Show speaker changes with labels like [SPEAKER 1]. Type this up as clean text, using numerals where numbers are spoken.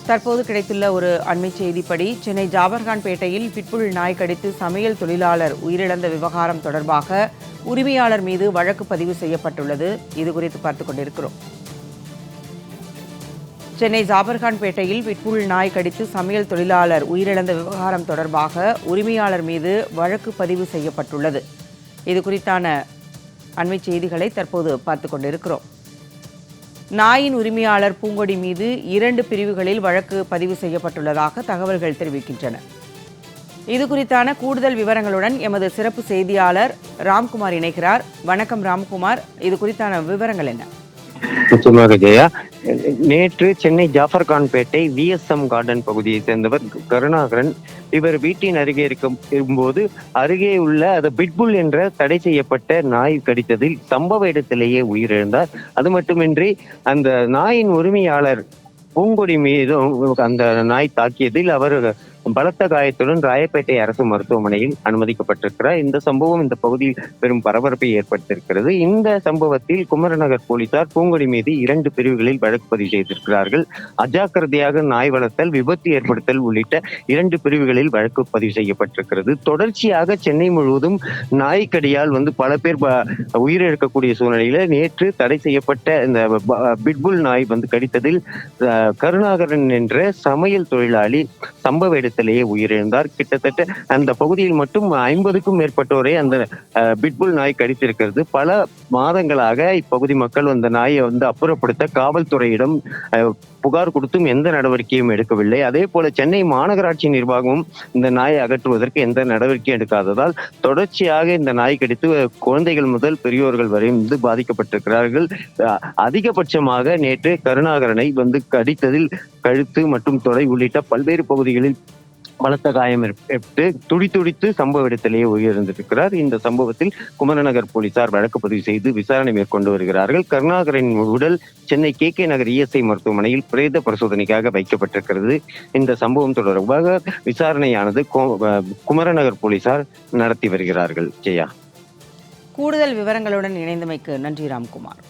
[SPEAKER 1] தற்போது கிடைத்துள்ள ஒரு அண்மை செய்திப்படி சென்னை ஜாபர்கான்பேட்டையில் பிட்புல் நாய் கடித்து சமையல் தொழிலாளர் உயிரிழந்த விவகாரம் தொடர்பாக உரிமையாளர் மீது வழக்கு பதிவு செய்யப்பட்டுள்ளது. இதுகுறித்து பார்த்துக் கொண்டிருக்கிறோம். சென்னை ஜாபர்கான்பேட்டையில் பிட்புல் நாய் கடித்து சமையல் தொழிலாளர் உயிரிழந்த விவகாரம் தொடர்பாக உரிமையாளர் மீது வழக்கு பதிவு செய்யப்பட்டுள்ளது. இதுகுறித்தான அண்மை செய்திகளை தற்போது பார்த்துக் கொண்டிருக்கிறோம். நாயின் உரிமையாளர் பூங்கொடி மீது 2 பிரிவுகளில் வழக்கு பதிவு செய்யப்பட்டுள்ளதாக தகவல்கள் தெரிவிக்கின்றன. இதுகுறித்தான கூடுதல் விவரங்களுடன் எமது சிறப்பு செய்தியாளர் ராம்குமார் இணைகிறார். வணக்கம் ராம்குமார், இது குறித்தான விவரங்கள் என்ன?
[SPEAKER 2] நிச்சயமாக ஜெயா, நேற்று சென்னை ஜாஃபர்கான்பேட்டை VSM கார்டன் பகுதியை சேர்ந்தவர் கருணாகரன். இவர் வீட்டின் அருகே இருக்கும்போது அருகே உள்ள பிட்புல் என்ற தடை செய்யப்பட்ட நாய் கடித்ததில் சம்பவ இடத்திலேயே உயிரிழந்தார். அது மட்டுமின்றி அந்த நாயின் உரிமையாளர் பூங்கொடி மீதும் அந்த நாய் தாக்கியதில் அவர் பலத்த காயத்துடன் ராயப்பேட்டை அரசு மருத்துவமனையில் அனுமதிக்கப்பட்டிருக்கிறார். இந்த சம்பவம் இந்த பகுதியில் பெரும் பரபரப்பை ஏற்படுத்தியிருக்கிறது. இந்த சம்பவத்தில் குமரநகர் போலீசார் பூங்கொடி மீது 2 பிரிவுகளில் வழக்கு பதிவு செய்திருக்கிறார்கள். அஜாக்கிரதையாக நாய் வளர்த்தல், விபத்து ஏற்படுத்தல் உள்ளிட்ட 2 பிரிவுகளில் வழக்கு பதிவு செய்யப்பட்டிருக்கிறது. தொடர்ச்சியாக சென்னை முழுவதும் நாய்க்கடியால் பல பேர் உயிரிழக்கக்கூடிய சூழ்நிலையில நேற்று தடை செய்யப்பட்ட இந்த பிட்புல் நாய் கடித்ததில் கருணாகரன் என்ற சமையல் தொழிலாளி சம்பவ இடத்திலேயே உயிரிழந்தார். கிட்டத்தட்ட அந்த பகுதியில் மட்டும் 50க்கும் மேற்பட்டோரை அந்த பிட்புல் நாய் கடித்திருக்கிறது. பல மாதங்களாக இப்பகுதி மக்கள் அந்த நாயை அப்புறப்படுத்த காவல்துறையிடம் புகார் கொடுத்தும் எந்த நடவடிக்கையும் எடுக்கவில்லை. அதே போல சென்னை மாநகராட்சி நிர்வாகமும் இந்த நாயை அகற்றுவதற்கு எந்த நடவடிக்கையும் எடுக்காததால் தொடர்ச்சியாக இந்த நாய் கடித்து குழந்தைகள் முதல் பெரியோர்கள் வரை பாதிக்கப்பட்டிருக்கிறார்கள். அதிகபட்சமாக நேற்று கருணாகரனை கடித்ததில் கழுத்து மற்றும் தொடை உள்ளிட்ட பல்வேறு பகுதிகளில் பலத்த காயம் ஏற்பட்டு துடித்து சம்பவ இடத்திலேயே உயிரிழந்திருக்கிறார். இந்த சம்பவத்தில் குமரநகர் போலீசார் வழக்கு பதிவு செய்து விசாரணை மேற்கொண்டு வருகிறார்கள். கருணாகரனின் உடல் சென்னை KK நகர் ESI மருத்துவமனையில் பிரேத பரிசோதனைக்காக வைக்கப்பட்டிருக்கிறது. இந்த சம்பவம் தொடர்பாக விசாரணையானது குமரநகர் போலீசார் நடத்தி வருகிறார்கள். ஜெயா,
[SPEAKER 1] கூடுதல் விவரங்களுடன் இணைந்தமைக்கு நன்றி ராம்குமார்.